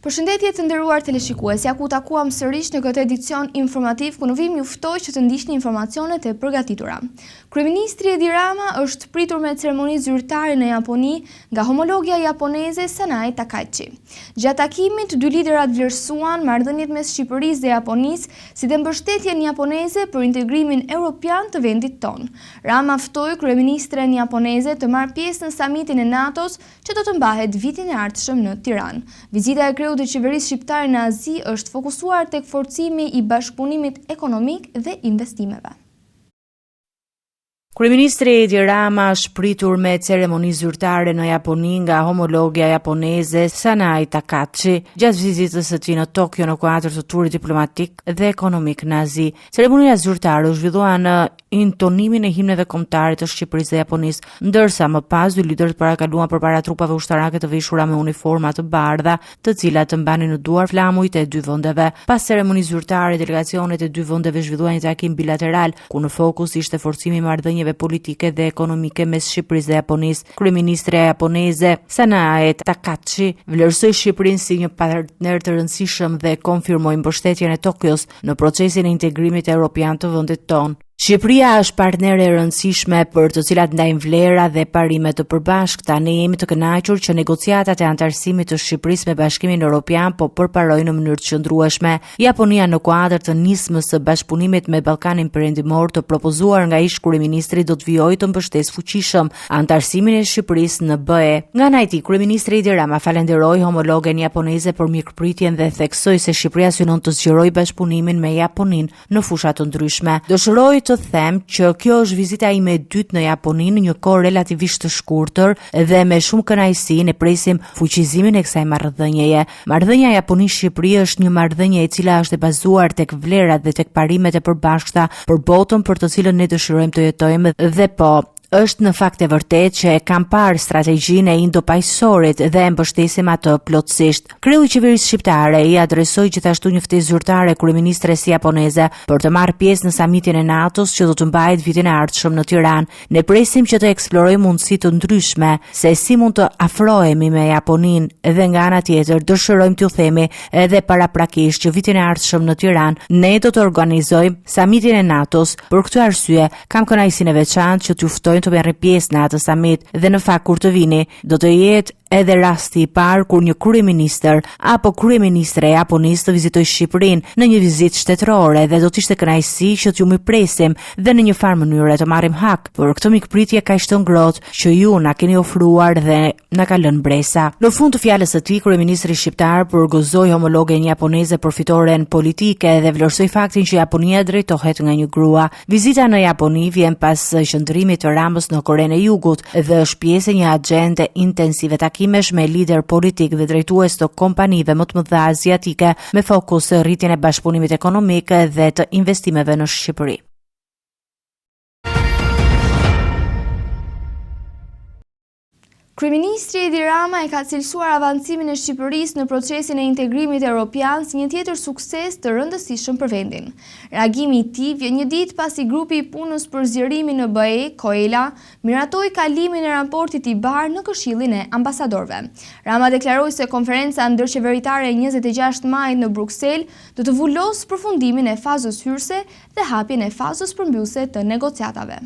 Përshëndetje të nderuar teleshikues, ja ku takuam sërish në këtë edicion informativ ku në vim ju ftoj që të ndiqni informacionet e përgatitura. Kryeministri Edi Rama është pritur me ceremoni zyrtare në Japoni nga homologja japoneze Sanae Takaichi. Gjatë takimit, dy liderat vlerësuan marrëdhëniet mes Shqipërisë dhe Japonisë si dhe mbështetjen japoneze për integrimin europian të vendit tonë. Rama ftoi kryeministren japoneze të marrë pjesë në samitin e NATO-s që do të mbahet vitin e ardhshëm në Tiranë. Vizita e të qeverisë shqiptare në Azi është fokusuar tek forcimi i bashkëpunimit ekonomik dhe investimeve. Kryeministri Edi Rama është pritur me ceremoni zyrtare në Japoni nga homologja japoneze Sanae Takaichi gjatë vizitës së tij në Tokyo në kuadër të turit diplomatik dhe ekonomik në Azi. Ceremonia zyrtare u zhvillua në intonimin e himneve kombëtare të Shqipërisë dhe Japonisë, ndërsa më pas dy liderët parakaluan përpara trupave ushtarake të veshura me uniforma të bardha, të cilat të mbanin në duar flamujt e dy vendeve. Pas ceremonisë zyrtare, delegacionet e dy vendeve zhvilluan një takim bilateral, ku në fokus ishte forcimi i marrëdhënieve politike dhe ekonomike mes Shqipërisë dhe Japonisë. Kryeministrja japoneze Sanae Takaichi vlerësoi Shqipërinë si një partner të rëndësishëm dhe konfirmoi mbështetjen e Tokios në procesin e integrimit evropian të vendit tonë. Shqipëria është partnere e rëndësishme për të cilat ndajmë vlera dhe parime të përbashkëta. Ne jemi të kënaqur që negociatat e antarësimit të Shqipërisë me Bashkimin Evropian po përparojnë në mënyrë të qëndrueshme. Japonia në kuadër të nismës së bashkëpunimit me Ballkanin Perëndimor të propozuar nga ish kryeministri do të vijojë të mbështesë fuqishëm antarësimin e Shqipërisë në BE. Nga ana e tij, kryeministri Edi Rama falenderoi homologen japoneze për mirëpritjen dhe theksoi se Shqipëria synon të zgjerojë bashkëpunimin me Japoninë në fusha të ndryshme. Dëshiroi të them që kjo është vizita ime e dytë në Japoni në një kohë relativisht të shkurtër dhe me shumë kënaqësi ne presim fuqizimin e kësaj marrëdhënieje. Marrëdhënia Japoni-Shqipëri është një marrëdhënie e cila është e bazuar tek vlerat dhe tek parimet e përbashkëta për botën për të cilën ne dëshirojmë të jetojmë dhe është në fakt e vërtet që e kam parë strategjinë e Indo-Paqësorit dhe e mbështesim atë plotësisht. Kreu i qeverisë shqiptare i adresoi gjithashtu një ftesë zyrtare kryeministres japoneze për të marrë pjesë në samitin e NATO-s që do të mbahet vitin e ardhshëm në Tiranë. Ne presim që të eksplorojmë mundësi të ndryshme se si mund të afrohemi me Japoninë dhe nga ana tjetër dëshirojmë t'ju themi edhe paraprakisht që vitin e ardhshëm në Tiranë ne do të organizojmë samitin e NATO-s. Për këtë arsye kam kënaqësinë e veçantë që t'ju ftoj të merrni pjesë në atë summit dhe në fakt kur të vini do të jetë edhe rasti i parë kur një kryeministër apo kryeministre e Japonisë të vizitojë Shqipërinë në një vizitë shtetërore dhe do të ishte kënaqësi që t'ju mirëpresim dhe në një farë mënyre të marrim hak për këtë mikpritje kaq të ngrohtë që ju na keni ofruar dhe na ka lënë bresa. Në fund të fjalës së tij, kryeministri shqiptar përgëzoi homologen japoneze për fitoren politike dhe vlerësoi faktin që Japonia drejtohet nga një grua. Vizita në Japoni vjen pas qëndrimit të Ramës në Korenë e Jugut dhe është pjesë e një agende intensive takimesh me lider politik dhe drejtues të kompanive më të mëdha aziatike me fokus rritjen e bashkëpunimit ekonomik dhe të investimeve në Shqipëri. Kryeministri Edi Rama e ka cilësuar avancimin e Shqipërisë në procesin e integrimit evropian si një tjetër sukses të rëndësishëm për vendin. Reagimi i tij vjen një ditë pasi grupi i punës për zgjerimin në BE, COELA, miratoi kalimin e raportit i Bar në Këshillin e Ambasadorëve. Rama deklaroi se konferenca ndërqeveritare e 26 majit në Bruksel do të vulosë përfundimin e fazës hyrëse dhe hapjen e fazës përmbyllëse të negociatave.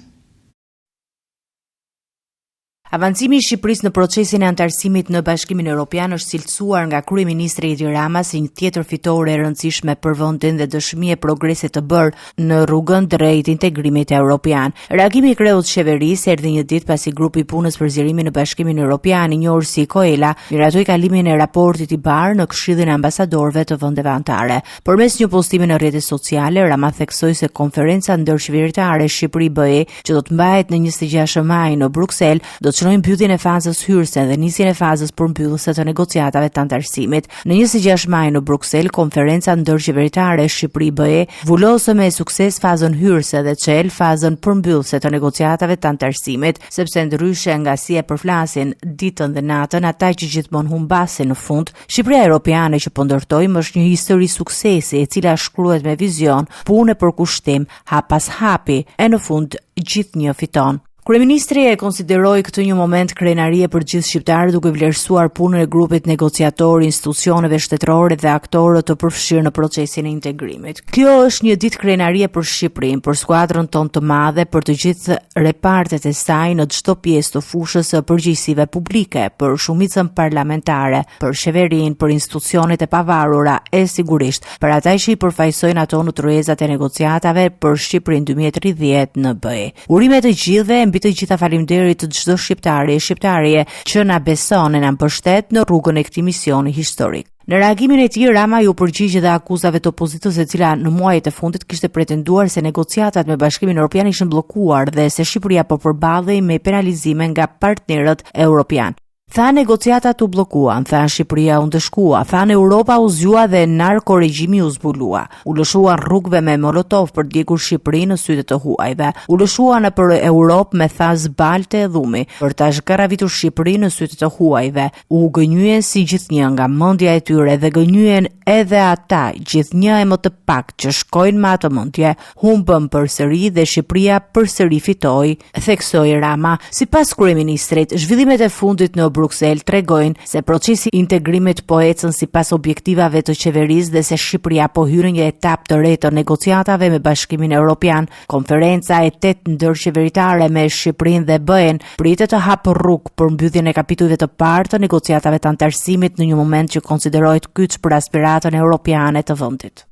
Avancimi i Shqipërisë në procesin e antarësimit në Bashkimin Evropian është cilësuar nga kryeministri Edi Rama si një tjetër fitore e rëndësishme për vendin dhe dëshmi e progresit të bërë në rrugën drejt integrimit evropian. Reagimi i kreut të qeverisë erdhi një ditë pasi grupi i punës për zgjerimin në Bashkimin Evropian, i njohur si COELA, miratoi kalimin e raportit i Bar në Këshillin e Ambasadorëve të vendeve anëtare. Përmes një postimi në rrjetet sociale, Rama theksoi se konferenca ndërqeveritare Shqipëri-BE, që do të mbahet në 26 maj në Bruksel, do shërojnë mbylljen e fazës hyrëse dhe nisjen e fazës përmbyllëse të negociatave të antarësimit. Në 26 maj në Bruksel, konferenca ndërqeveritare Shqipëri-BE vulosë me sukses fazën hyrëse dhe çel fazën përmbyllëse të negociatave të antarësimit, sepse ndryshe nga si e përflasin ditën dhe natën ata që gjithmonë humbasin në fund, Shqipëria Europiane që po ndërtojmë është një histori suksesi e cila shkruhet me vizion, punë për kushtim, hap pas hapi, e në fund gjithnjë fiton. Kryeministri e konsideroi këtë një moment krenarie për gjithë shqiptarët, duke vlerësuar punën e grupit negociator, institucioneve shtetërore dhe aktorët të përfshirë në procesin e integrimit. Kjo është një ditë krenarie për Shqipërinë, për skuadrën tonë të madhe, për të gjithë repartet e saj në çdo pjesë të fushës së përgjegjësive publike, për shumicën parlamentare, për qeverinë, për institucionet e pavarura e sigurisht, për ata që i përfaqësojnë ato në tryezat e negociatave për Shqipërinë 2030 në BE. Urime të gjithëve, mbi të gjitha faleminderit të çdo shqiptari e shqiptarie që na beson e na mbështet në rrugën e këtij misioni historik. Në reagimin e tij, Rama ju përgjigj dhe akuzave të opozitës, e cila në muajt e fundit kishte pretenduar se negociatat me Bashkimin Evropian ishin bllokuar dhe se Shqipëria po përballej me penalizime nga partnerët evropian. Tha negociatat u bllokuan, tha Shqipëria u ndëshkua, tha Europa u zgjua dhe narkoregjimi u zbulua. U lëshuan rrugëve me molotov për djegur Shqipërinë në sytë të huajve. U lëshuan nëpër Europë me thaz balte e dhumi për ta zhgaravitur Shqipërinë në sytë të huajve. U gënjyen si gjithnjë nga mendja e tyre dhe gënjyen edhe ata, gjithnjë e më të pak që shkojnë me atë mendje, humbën përsëri dhe Shqipëria përsëri fitoi, theksoi Rama. Sipas kryeministrit, zhvillimet e fundit në Bruxelles tregojnë se procesi i integrimit po ecën sipas objektivave të qeverisë dhe se Shqipëria po hyn në një etapë të re të negociatave me Bashkimin Evropian. Konferenca e 8 ndërqeveritare me Shqipërinë dhe BE-n pritet të hapë rrugë për mbylljen e kapitujve të parë të negociatave të antarësimit në një moment që konsiderohet kyç për aspiratën europiane të vendit.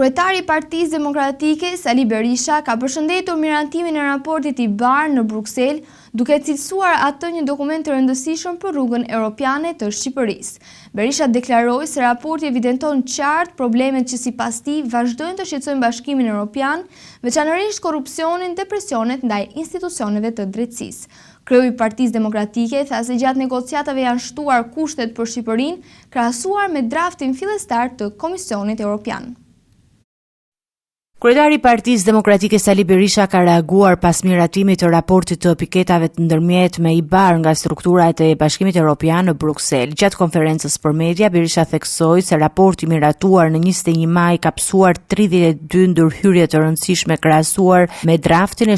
Kryetari i Partisë Demokratike, Sali Berisha, ka përshëndetur mirantimin e raportit i BAR në Bruksel, duke cilësuar atë një dokument të rëndësishëm për rrugën europiane të Shqipërisë. Berisha deklaroi se raporti evidenton qartë problemet që sipas tij vazhdojnë të shqetësojnë Bashkimin Evropian, veçanërisht korrupsionin dhe presionet ndaj institucioneve të drejtësisë. Kreu i Partisë Demokratike tha se gjatë negociatave janë shtuar kushtet për Shqipërinë, krahasuar me draftin fillestar të Komisionit Evropian. Kryetari i Partisë Demokratike Sali Berisha ka reaguar pas miratimit të raportit të piketave të ndërmjetme i BAR nga strukturat e Bashkimit Evropian në Bruksel. Gjatë konferencës për media, Berisha theksoi se raporti miratuar në 21 maj ka psuar 32 ndërhyrje të rëndësishme krahasuar me draftin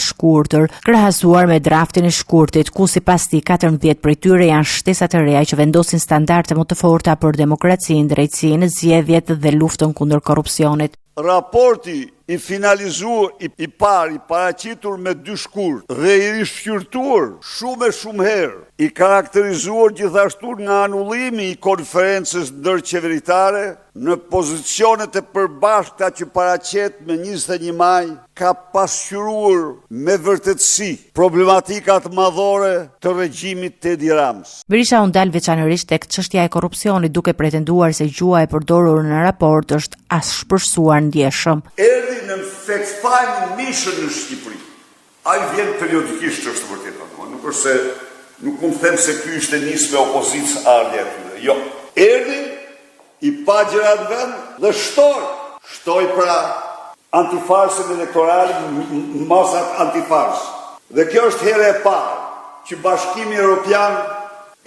e shkurtit, ku sipas tij 14 prej tyre janë shtesa të reja që vendosin standarde më të forta për demokracinë, drejtësinë, zgjedhjet dhe luftën kundër korrupsionit. Raporti i finalizuar i paraqitur me 2 shkurt dhe i rishqyrtuar shumë herë, i karakterizuar gjithashtu nga anullimi i konferencës ndërqeveritare në pozicionet e përbashkëta që paraqet me 21 maj, ka pasqyruar me vërtetësi problematikat madhore të regjimit të Edi Ramës. Berisha u ndal veçanërisht tek çështja e korrupsionit, duke pretenduar se gjua e përdorur në raport është as shpërsuar ndjeshëm. Erdhi në fact-finding mission në Shqipëri. Ai vjen periodikisht, është vërtet. Nuk është se nuk mund të them se ky ishte nis me opozicë ardhja aty. Jo. Erdhi i pa gjëra në vend dhe shtoi pra antifarsën elektorale, masat antifarsë. Dhe kjo është herë e parë që Bashkimi Evropian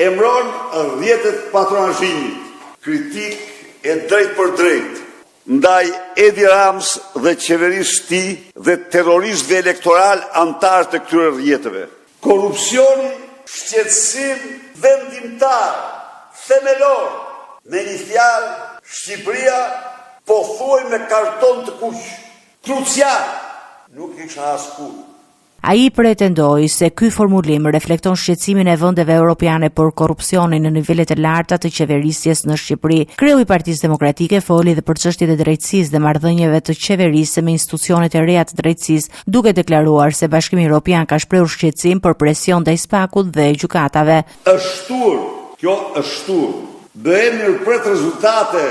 emron rrjetet patronazhimit, kritik e drejt për drejt ndaj Edi Ramës dhe qeverisë së tij dhe terroristëve elektoral antarë të këtyre rrjeteve. Korrupsioni, shqetësim vendimtar, themelor, me një fjalë, Shqipëria po thuaj me karton të kuq, krucial, nuk isha askush. Ai pretendoi se ky formulim reflekton shqetësimin e vendeve europiane për korrupsionin në nivelet e larta të qeverisjes në Shqipëri. Kreu i Partisë Demokratike foli edhe për çështjet e drejtësisë dhe marrëdhënieve të qeverisë me institucionet e reja të drejtësisë, duke deklaruar se Bashkimi Evropian ka shprehur shqetësim për presion ndaj SPAK-ut dhe gjykatave. Kjo është shtur. Bëhemi pret rezultate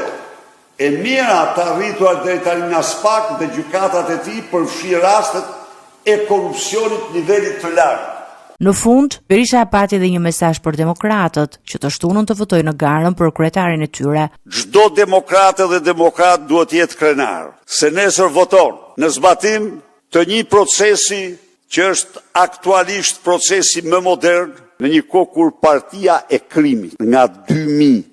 e mira të arritura deri tani nga SPAK dhe gjykatat e tij për fshi rastet e korrupsionit nivelit të lartë. Në fund, Berisha pati edhe një mesazh për demokratët që të shtunën të votojnë në garën për kryetarin e tyre. Çdo demokratë dhe demokrat duhet jetë krenar, se nesër voton në zbatim të një procesi që është aktualisht procesi më modern në një kohë kur partia e krimit nga 2009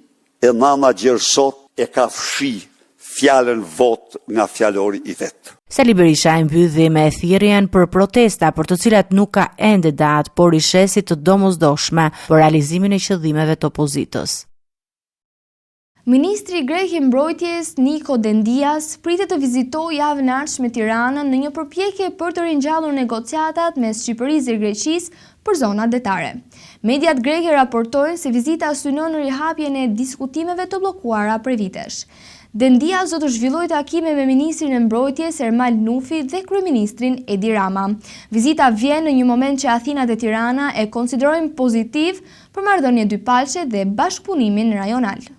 deri sot e ka fshi fjalën vot nga fjalori i vet. Sali Berisha e mbylli me thirrjen për protesta për të cilat nuk ka ende datë, por i sheh si të domosdoshme për realizimin e qëllimeve të opozitës. Ministri grek i mbrojtjes Niko Dendias pritet të vizitojë javën e ardhshme Tiranën në një përpjekje për të ringjallur negociatat mes Shqipërisë dhe Greqisë për zonat detare. Mediat greke raportojnë se vizita synon në rihapjen e diskutimeve të bllokuara prej vitesh. Dendias do të zhvillojë takime me ministrin e mbrojtjes Ermal Nufi dhe kryeministrin Edi Rama. Vizita vjen në një moment që Athina dhe Tirana e konsiderojnë pozitiv për marrëdhënie dypalçe dhe bashkëpunimin rajonal.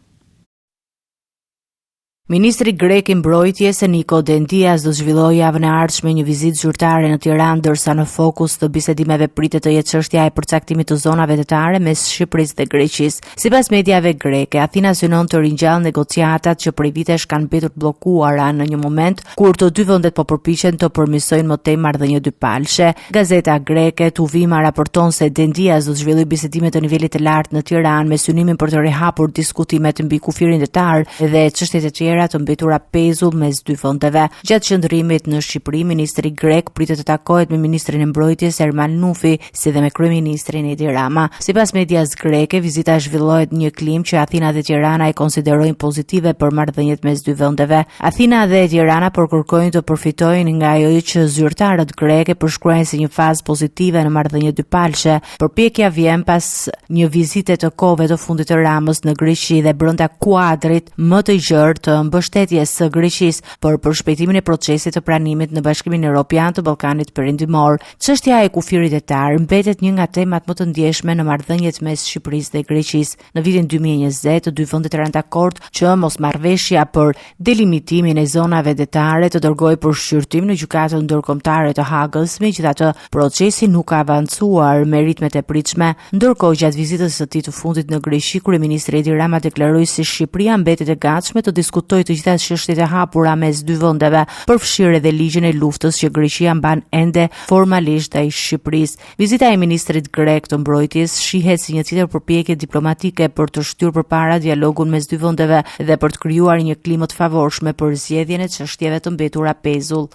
Ministri grek i mbrojtjes Niko Dendias do zhvillojë javën e ardhshme një vizitë zyrtare në Tiranë, ndërsa në fokus të bisedimeve pritet të jetë çështja e përcaktimit të zonave detare mes Shqipërisë dhe Greqisë. Sipas mediave greke, Athina synon të ringjallë negociatat që prej vitesh kanë mbetur bllokuara në një moment kur të dy vendet po përpiqen të përmirësojnë më tej marrëdhënie dypalçe. Gazeta greke Tuvima raporton se Dendias do zhvillojë bisedime të nivelit të lartë në Tiranë me synimin për të rihapur diskutimet mbi kufirin detar dhe çështjet e tjera të mbetura pezull mes dy vendeve. Gjatë qëndrimit në Shqipëri, ministri grek pritet të takohet me ministrin e mbrojtjes Ermal Nufi, si dhe me kryeministrin Edi Rama. Sipas medias greke, vizita zhvillohet në një klim që Athina dhe Tirana e konsiderojnë pozitive për marrëdhëniet mes dy vendeve. Athina dhe Tirana kërkojnë të përfitojnë nga ajo që zyrtarët greke përshkruajnë si një fazë pozitive në marrëdhëniet dypalçe. Përpjekja vjen pas një vizite të kohëve të fundit të Ramës në Greqi dhe brenda kuadrit më të gjerë të mbështetjes së Greqisë për përshpejtimin e procesit të pranimit në Bashkimin Evropian të Ballkanit Perëndimor. Çështja e kufirit detar mbetet një nga temat më të ndjeshme në marrëdhëniet mes Shqipërisë dhe Greqisë. Në vitin 2020, të dy vendet rënë dakord që mosmarrveshja për delimitimin e zonave detare të dërgojë për shqyrtim në gjykatën ndërkombëtare të Hagës, megjithatë procesi nuk ka avancuar me ritmet e pritshme. Ndërkohë, gjatë vizitës së tij të fundit në Greqi, kryeministri Edi Rama deklaroi se Shqipëria mbetet e gatshme të diskutojë të gjitha çështjet e hapura mes dy vendeve, përfshirë edhe ligjin e luftës që Greqia mban ende formalisht ndaj Shqipërisë. Vizita e ministrit grek të mbrojtjes shihet si një tjetër përpjekje diplomatike për të shtyrë përpara dialogun mes dy vendeve dhe për të krijuar një klimë të favorshme për zgjedhjen e çështjeve të mbetura pezull.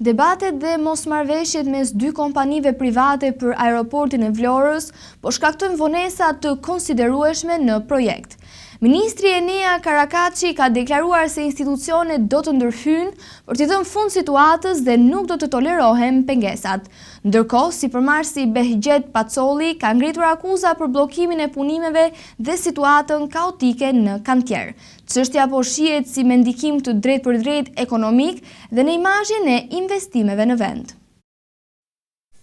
Debatet dhe mosmarrveshjet mes dy kompanive private për aeroportin e Vlorës po shkaktojnë vonesa të konsiderueshme në projekt. Ministri Enea Karakaçi ka deklaruar se institucionet do të ndërhyjnë për t'i dhënë fund situatës dhe nuk do të tolerohen pengesat. Ndërkohë, sipërmarrësi Behgjet Pacolli ka ngritur akuza për bllokimin e punimeve dhe situatën kaotike në kantier. Çështja po shihet si me ndikim të drejtpërdrejtë ekonomik dhe në imazhin e investimeve në vend.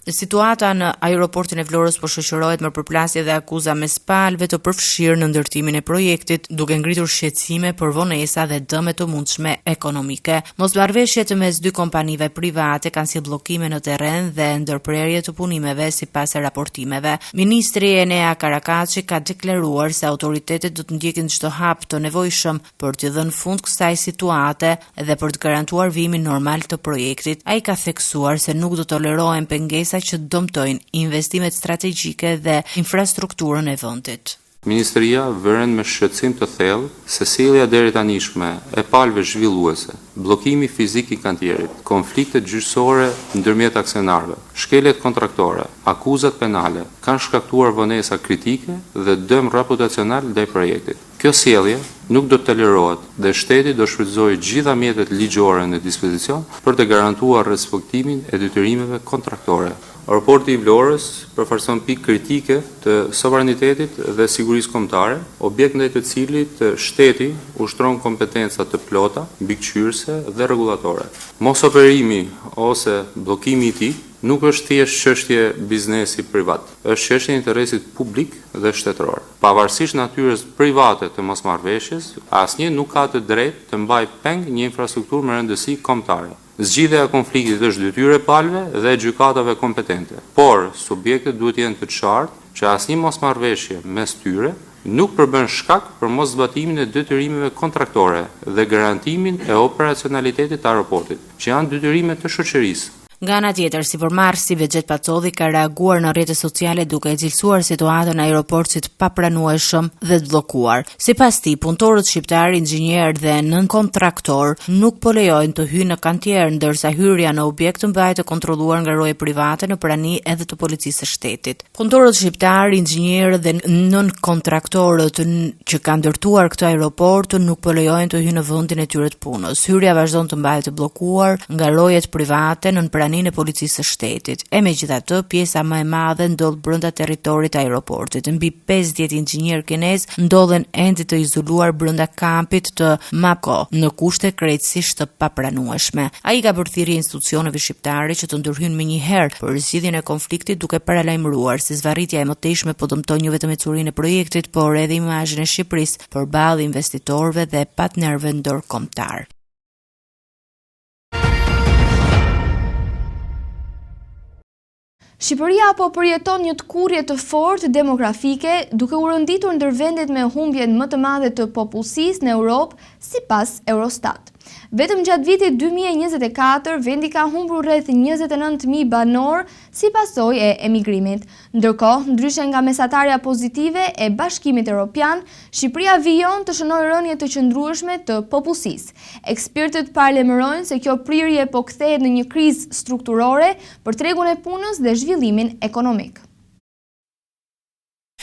Situata në aeroportin e Vlorës po shoqërohet me përplasje dhe akuza mes palëve të përfshirë në ndërtimin e projektit, duke ngritur shqetësime për vonesa dhe dëme të mundshme ekonomike. Mosmarrveshjet mes dy kompanive private kanë si bllokime në terren dhe ndërprerje të punimeve sipas raportimeve. Ministri Enea Karakaçi ka deklaruar se autoritetet do të ndjekin çdo hap të nevojshëm për të dhënë fund kësaj situate dhe për të garantuar vijimin normal të projektit. Ai ka theksuar se nuk do tolerohen pengesa që dëmtojnë investimet strategjike dhe infrastrukturën e vendit. Ministria vëren me shqetësim të thellë se sjellja deri tanishme e palëve zhvilluese, bllokimi fizik i kantierit, konfliktet gjyqësore ndërmjet aksionarëve, shkeljet kontraktore, akuzat penale kanë shkaktuar vonesa kritike dhe dëm reputacional ndaj projektit. Kjo sjellje nuk do të tolerohet dhe shteti do shfrytëzojë gjitha mjetet ligjore në dispozicion për të garantuar respektimin e detyrimeve kontraktore. Aeroporti i Vlorës përfaqëson pikë kritike të sovranitetit dhe sigurisë kombëtare, objekt ndaj të cilit shteti ushtron kompetenca të plota, mbikëqyrëse dhe rregullatore. Mosoperimi ose bllokimi i tij nuk është thjesht çështje biznesi privat, është çështje interesit publik dhe shtetëror. Pavarësisht natyrës private të mosmarrveshjes, asnjë nuk ka të drejtë të mbajë peng një infrastrukturë me rëndësi kombëtare. Zgjidhja e konfliktit është detyrë e palëve dhe gjykatave kompetente, por subjektet duhet jenë të qartë që asnjë mosmarrveshje mes tyre nuk përbën shkak për moszbatimin e detyrimeve kontraktore dhe garantimin e operacionalitetit të aeroportit, që janë detyrime të shoqërisë. Nga ana tjetër, sipërmarrësi Bexhet Pacodhi ka reaguar në rrjetet sociale duke e cilësuar situatën në aeroport si të papranueshëm dhe të bllokuar. Sipas tij, punëtorët shqiptar, inxhinier dhe nën-kontraktor nuk po lejojnë të hyjnë në kantier, ndërsa hyrja në objekt mbahet të kontrolluar nga roje private në prani edhe të policisë së shtetit. Punëtorët shqiptar, inxhinier dhe nën-kontraktorët që kanë ndërtuar këtë aeroport nuk po lejojnë të hyjnë në vendin e tyre të punës. Hyrja vazhdon të mbahet të bllokuar nga rojet private në praninë e policisë së shtetit. E megjithatë, pjesa më e madhe ndodh brenda territorit të aeroportit. Mbi 50 inxhinier kinez ndodhen ende të izoluar brenda kampit të Mako në kushte krejtësisht të papranueshme. Ai ka përthirrje institucioneve shqiptare që të ndërhyjnë menjëherë për zgjidhjen e konfliktit, duke paralajmëruar se zvarritja e mëtejshme po dëmton jo vetëm ecurinë e projektit, por edhe imazhin e Shqipërisë përballë investitorëve dhe partnerëve ndërkombëtar. Shqipëria po përjeton një tkurrje të fortë demografike, duke u rënditur ndër vendet me humbjen më të madhe të popullsisë në Europë, sipas Eurostat. Vetëm gjatë vitit 2024, vendi ka humbur rreth 29.000 banor si pasojë e emigrimit. Ndërkohë, ndryshe nga mesatarja pozitive e Bashkimit Evropian, Shqipëria vijon të shënojë rënje të qëndrueshme të popullsisë. Ekspertët paralajmërojnë se kjo prirje po kthehet në një krizë strukturore për tregun e punës dhe zhvillimin ekonomik.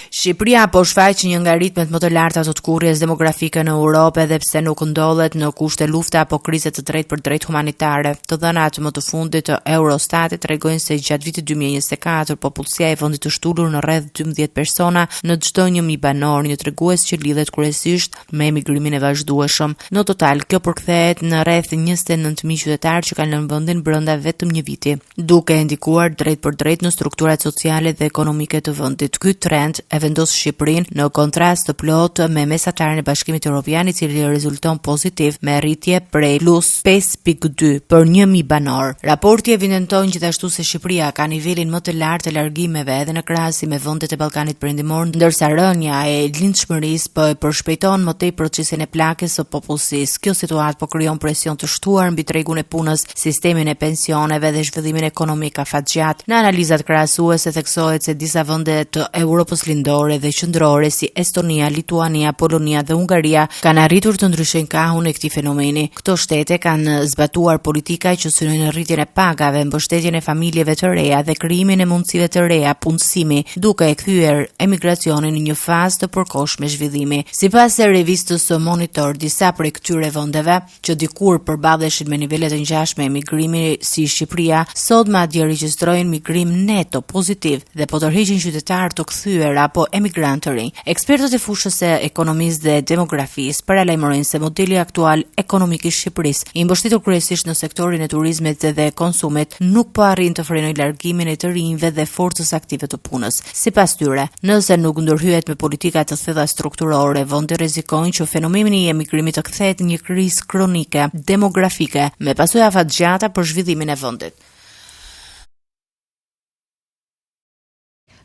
Shqipëria po shfaq një nga ritmet më të larta të tkurrjes demografike në Europë, edhe pse nuk ndodhet në kushte lufte apo krize të drejtë për drejt humanitare. Të dhënat më të fundit të Eurostatit tregojnë se gjatë vitit 2024 popullsia e vendit të shtullur në rreth 12 persona në çdo 1.000 banor, një tregues që lidhet kryesisht me emigrimin e vazhdueshëm. Në total, kjo përkthehet në rreth 29.000 qytetarë që kanë lënë vendin brenda vetëm një viti, duke ndikuar drejt për drejt në strukturat sociale dhe ekonomike të vendit. Ky trend e vendos Shqipërinë në kontrast të plotë me mesatarin e Bashkimit Evropian, i cili rezulton pozitiv me rritje prej plus 5.2 për 1.000 banor. Raporti evidenton gjithashtu se Shqipëria ka nivelin më të lartë të largimeve edhe në krahasim me vendet e Ballkanit Perëndimor, ndërsa rënja e lindshmërisë po e përshpejton më tej procesin e plakjes së popullsisë. Kjo situatë po krijon presion të shtuar mbi tregun e punës, sistemin e pensioneve dhe zhvillimin ekonomik afatgjat. Në analizat krahasuese theksohet se disa vende të Europës lindore dhe qendrore si Estonia, Lituania, Polonia dhe Hungaria kanë arritur të ndryshojnë kahun e këtij fenomeni. Këto shtete kanë zbatuar politika që synojnë rritjen e pagave, mbështetjen e familjeve të reja dhe krijimin e mundësive të reja punësimi, duke e kthyer emigracionin në një fazë të përkohshme zhvillimi. Sipas revistës Monitor, disa prej këtyre vendeve që dikur përballeshin me nivele të ngjashme emigrimi si Shqipëria, sot madje regjistrojnë migrim neto pozitiv dhe po tërheqin qytetarë të kthyer apo emigrant të rinj. Ekspertët e fushës së ekonomisë dhe demografisë paralajmërojnë se modeli aktual ekonomik i Shqipërisë, i mbështetur kryesisht në sektorin e turizmit dhe konsumit, nuk po arrin të frenojë largimin e të rinjve dhe forcës aktive të punës. Sipas tyre, nëse nuk ndërhyhet me politika të thella strukturore, vendi rrezikojnë që fenomeni i emigrimit të kthehet në një krizë kronike demografike me pasoja afatgjata për zhvillimin e vendit.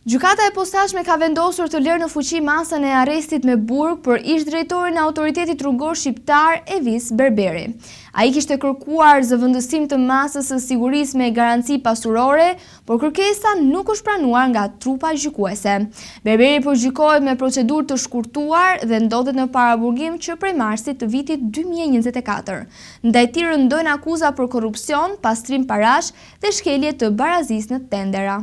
Gjykata e posaçme ka vendosur të lërë në fuqi masën e arrestit me burg për ish-drejtorin e Autoritetit Rrugor Shqiptar Evis Berberi. Ai kishte kërkuar zëvendësim të masës së sigurisë me garanci pasurore, por kërkesa nuk është pranuar nga trupa gjykuese. Berberi po gjykohet me procedurë të shkurtuar dhe ndodhet në paraburgim që prej marsit të vitit 2024. Ndaj tij rëndojnë akuza për korrupsion, pastrim parash dhe shkelje të barazisë në tendera.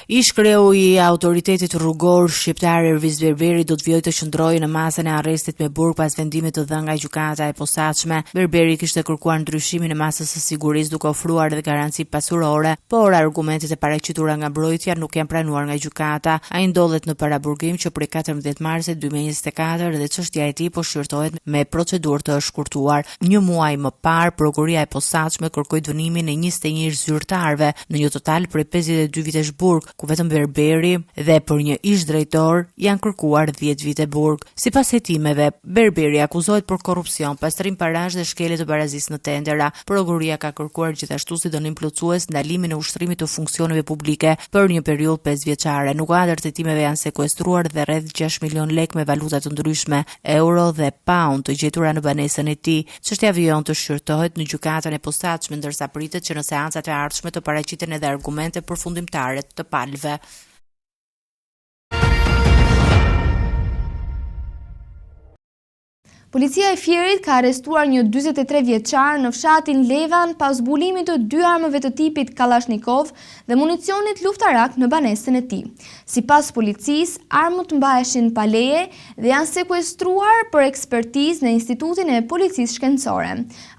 Ish-kreu i Autoritetit Rrugor Shqiptar Ervis Berberi do të vijojë të qëndrojë në masën e arrestit me burg pas vendimit të dhënë nga gjykata e posaçme. Berberi kishte kërkuar ndryshimin e masës së sigurisë duke ofruar edhe garanci pasurore, por argumentet e paraqitura nga mbrojtja nuk janë pranuar nga gjykata. Ai ndodhet në paraburgim që prej 14 marsit 2024 dhe çështja e tij po shqyrtohet me procedurë të shkurtuar. Një muaj më parë, prokuroria e posaçme kërkoi dënimin e 21 zyrtarëve në një total prej 52 vitesh burg ku vetëm berberi dhe për një ish drejtor janë kërkuar 10 vite burg. Sipas hetimeve, berberi akuzohet për korrupsion, pastrim parash dhe shkelje të barazisë në tendera. Prokuroria ka kërkuar gjithashtu si dënim plotësues ndalimin e ushtrimit të funksioneve publike për një periudhë 5 vjeçare. Në kuadër të hetimeve janë sekuestruar dhe rreth 6 milion lek me valuta të ndryshme, euro dhe pound, të gjetura në banesën e tij. Çështja vijon të shqyrtohet në gjykatën e posaçme, ndërsa pritet që në seancat e ardhshme të paraqiten edhe argumente përfundimtare të palëve. Policia e Fierit ka arrestuar një 43 vjeçar në fshatin Levan pas zbulimit të 2 armëve të tipit Kalashnikov dhe municionit luftarak në banesën e tij. Sipas policisë, armët mbaheshin pa leje dhe janë sekuestruar për ekspertizë në Institutin e Policisë Shkencore.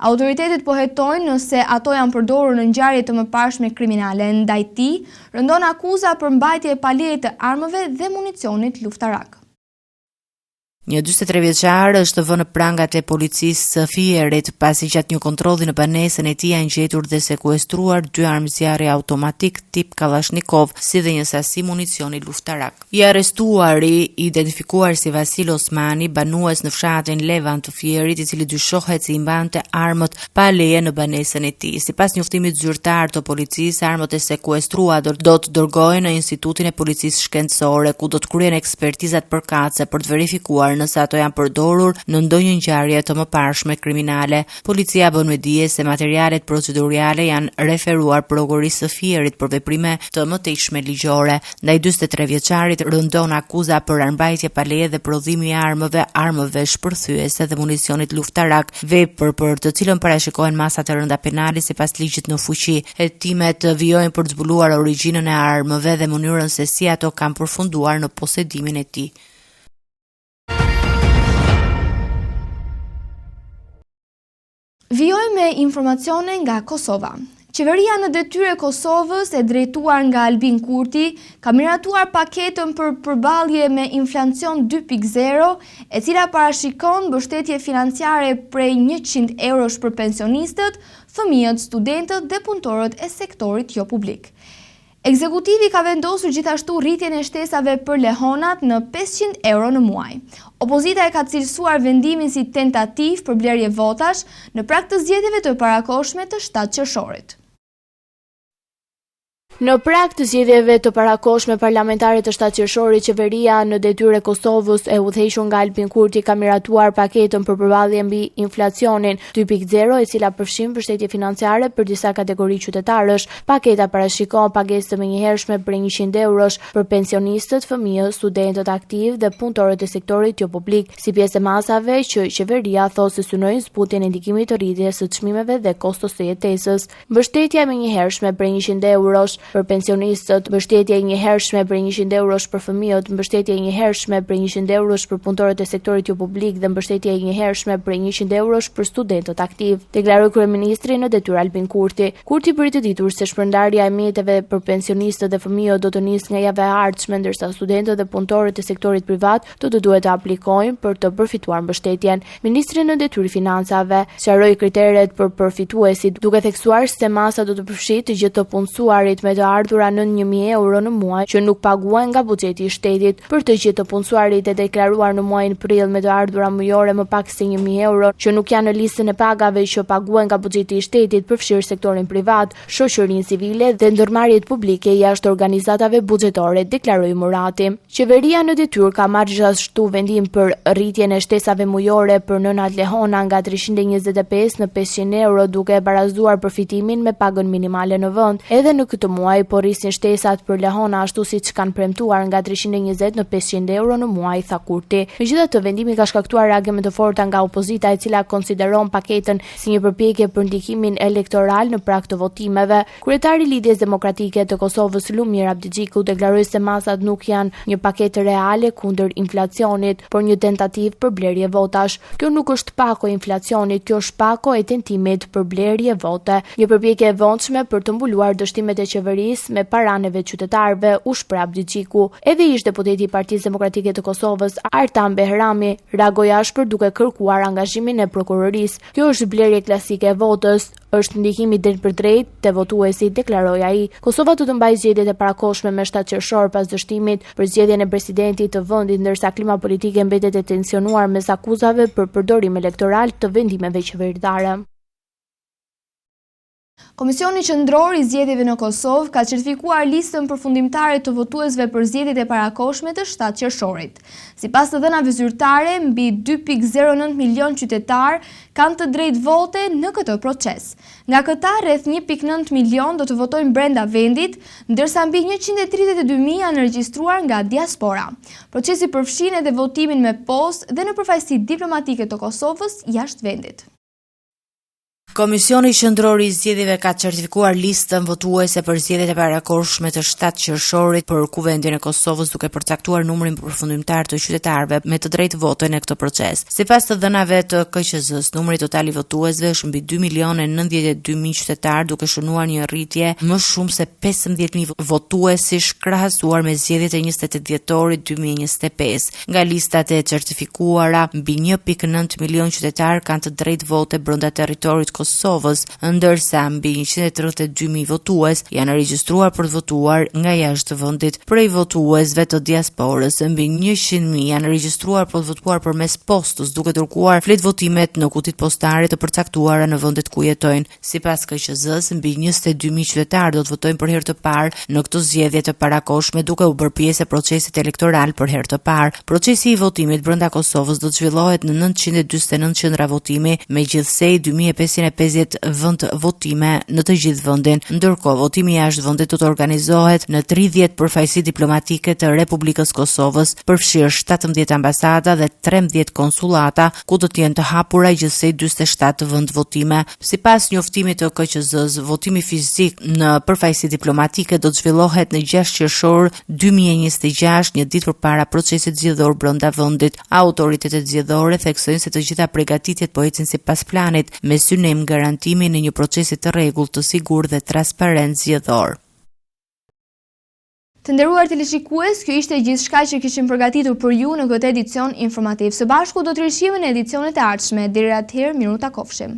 Autoritetet po hetojnë nëse ato janë përdorur në ngjarje të mëparshme kriminale. Ndaj tij rëndon akuza për mbajtje pa leje të armëve dhe municionit luftarak. Një 43 vjeçar është vënë në prangat e policisë së Fierit pasi gjatë një kontrolli në banesën e tij janë gjetur dhe sekuestruar 2 armë zjarri automatik tip Kalashnikov, si dhe një sasi municioni luftarak. I arrestuari, identifikuar si Vasil Osmani, banues në fshatin Levan të Fierit, i cili dyshohet se i mbante armët pa leje në banesën e tij. Sipas njoftimit zyrtar të policisë, armët e sekuestruara do të dërgohen në Institutin e Policisë Shkencore, ku do të kryen ekspertizat përkatëse për të verifikuar nëse ato janë përdorur në ndonjë ngjarje të mëparshme kriminale. Policia bën me dije se materialet procedurale janë referuar prokurorisë së Fierit për veprime të mëtejshme ligjore. Ndaj 43 vjeçarit rëndon akuza për armbajtje pa leje dhe prodhimi i armëve shpërthyese dhe municionit luftarak, vepër për të cilën parashikohen masa të rënda penale sipas ligjit në fuqi. Hetimet vijojnë për të zbuluar origjinën e armëve dhe mënyrën se si ato kanë përfunduar në posedimin e tij. Vijojmë me informacione nga Kosova. Qeveria në detyrë e Kosovës, e drejtuar nga Albin Kurti, ka miratuar paketën për përballje me inflacion 2.0, e cila parashikon mbështetje financiare prej 100 eurosh për pensionistët, fëmijët, studentët dhe punëtorët e sektorit jo publik. Ekzekutivi ka vendosur gjithashtu rritjen e shtesave për lehonat në 500 euro në muaj. Opozita e ka cilësuar vendimin si tentativ për blerje votash në prag të zgjedhjeve të parakohshme të 7 qershorit. Në prag të zgjedhjeve të parakohshme parlamentare të 7 qershorit, qeveria në detyrë e Kosovës, e udhëhequr nga Albin Kurti, ka miratuar paketën për përballje mbi inflacionin 2.0, e cila përfshin mbështetje financiare për disa kategori qytetarësh. Paketa parashikon pagesë të menjëhershme për 100 eurosh për pensionistët, fëmijët, studentët aktiv dhe punëtorët e sektorit jo publik, si pjesë e masave që qeveria thosë se synojnë zbutjen e ndikimit të rritjes së çmimeve dhe kostos të jetesës. Mbështetja e menjëhershme për 100 eurosh për pensionistët, mbështetje e njëhershme për 100 eurosh për fëmijët, mbështetje e njëhershme për 100 eurosh për punëtorët e sektorit jo publik dhe mbështetje e njëhershme për 100 eurosh për studentët aktiv, deklaroi kryeministri në detyrë Albin Kurti. Kurti bëri të ditur se shpërndarja e mjeteve për pensionistët dhe fëmijët do të nisë nga java e ardhshme, ndërsa studentët dhe punëtorët e sektorit privat do të duhet të aplikojnë për të përfituar mbështetjen. Ministri në detyrë financave sqaroi kriteret për përfituesit, duke theksuar se masa do të përfshijë të gjithë të punësuarit me të ardhura në 1.000 euro në muaj që nuk paguhen nga buxheti i shtetit. Për të gjithë të punësuarit e deklaruar në muajin prill me të ardhura mujore më pak se 1.000 euro që nuk janë në listën e pagave që paguhen nga buxheti i shtetit, përfshirë sektorin privat, shoqërinë civile dhe ndërmarrjet publike jashtë organizatave buxhetore, deklaroi Murati. Qeveria në detyrë ka marrë gjithashtu vendim për rritjen e shtesave mujore për nënat lehona nga 325 në 500 euro, duke barazuar përfitimin me pagën minimale në vend. Edhe në këtë muaj po rrisin shtesat për lehona ashtu siç kanë premtuar nga 320 në 500 euro në muaj, tha Kurti. Megjithatë, vendimi ka shkaktuar reagime të forta nga opozita, e cila konsideron paketën si një përpjekje për ndikimin elektoral në prag të votimeve. Kryetari i Lidhjes Demokratike të Kosovës, Lumir Abdigjiku, deklaroi se masat nuk janë një paketë reale kundër inflacionit, por një tentativë për blerje votash. Kjo nuk është pako e inflacionit, kjo është pako e tentimit për blerje vote, një përpjekje e vonshme për të mbuluar dështimet e qeverisë qeverisë me paraneve qytetarëve, u shpreh Abdiqiku. Edhe ish deputeti i Partisë Demokratike të Kosovës, Artan Behrami, reagoi ashpër duke kërkuar angazhimin e prokurorisë. Kjo është blerje klasike e votës, është ndihimi drejt për drejt te votuesi, deklaroi ai. Kosova do të mbajë zgjedhjet e parakohshme me 7 qershor pas dështimit për zgjedhjen e presidentit të vendit, ndërsa klima politike mbetet e tensionuar mes akuzave për përdorim elektoral të vendimeve qeveritare. Komisioni Qendror i Zgjedhjeve në Kosovë ka certifikuar listën përfundimtare të votuesve për zgjedhjet e parakohshme të 7 qershorit. Sipas të dhënave zyrtare, mbi 2.09 milion qytetar kanë të drejtë vote në këtë proces. Nga këta, rreth 1.9 milion do të votojnë brenda vendit, ndërsa mbi 132.000 janë regjistruar nga diaspora. Procesi përfshin edhe votimin me postë dhe në përfaqësi diplomatike të Kosovës jashtë vendit. Komisioni Qendror i Zgjedhjeve ka certifikuar listën votuese për zgjedhjet e parakohshme të 7 qershorit për Kuvendin e Kosovës, duke përcaktuar numrin përfundimtar të qytetarëve me të drejtë vote në këtë proces. Sipas të dhënave të KQZ-s, numri total i votuesve është mbi 2.092.000 qytetar, duke shënuar një rritje më shumë se 15.000 votuesish krahasuar me zgjedhjet e 28 dhjetorit 2025. Nga listat e certifikuara, mbi 1.9 milion qytetar kanë të drejtë vote brenda territorit Kosovës, ndërsa mbi 132.000 votues janë regjistruar për të votuar nga jashtë vendit. Prej votuesve të diasporës, mbi 100.000 janë regjistruar për të votuar përmes postës, duke dërguar flet votimet në kutit postare të përcaktuara në vendet ku jetojnë. Sipas KQZ-s, mbi 22.000 qytetarë do të votojnë për herë të parë në këto zgjedhje të parakohshme, duke u bërë pjesë e procesit elektoral për herë të parë. Procesi i votimit brenda Kosovës do të zhvillohet në 949 qendra votimi, me gjithsej 2550 vend votime në të gjithë vendin, ndërkohë votimi jashtë vendit do të organizohet në 30 përfaqësi diplomatike të Republikës Kosovës, përfshirë 17 ambasada dhe 13 konsullata, ku do të jenë të hapura gjithsej 47 vend votime. Sipas njoftimit të KQZ-s, votimi fizik në përfaqësi diplomatike do të zhvillohet në 6 qershor 2026, një ditë përpara procesit zgjedhor brenda vendit. Autoritetet zgjedhore theksojnë se të gjitha përgatitjet po ecin sipas planit, me synim garantimi në një procesi të rregullt, të sigurt dhe transparent zgjedhor. Të nderuar teleshikues, kjo ishte gjithçka që kishim përgatitur për ju në këtë edicion informativ. Së bashku do të rishihemi në edicionet e ardhshme. Deri atëherë, miru takofshim.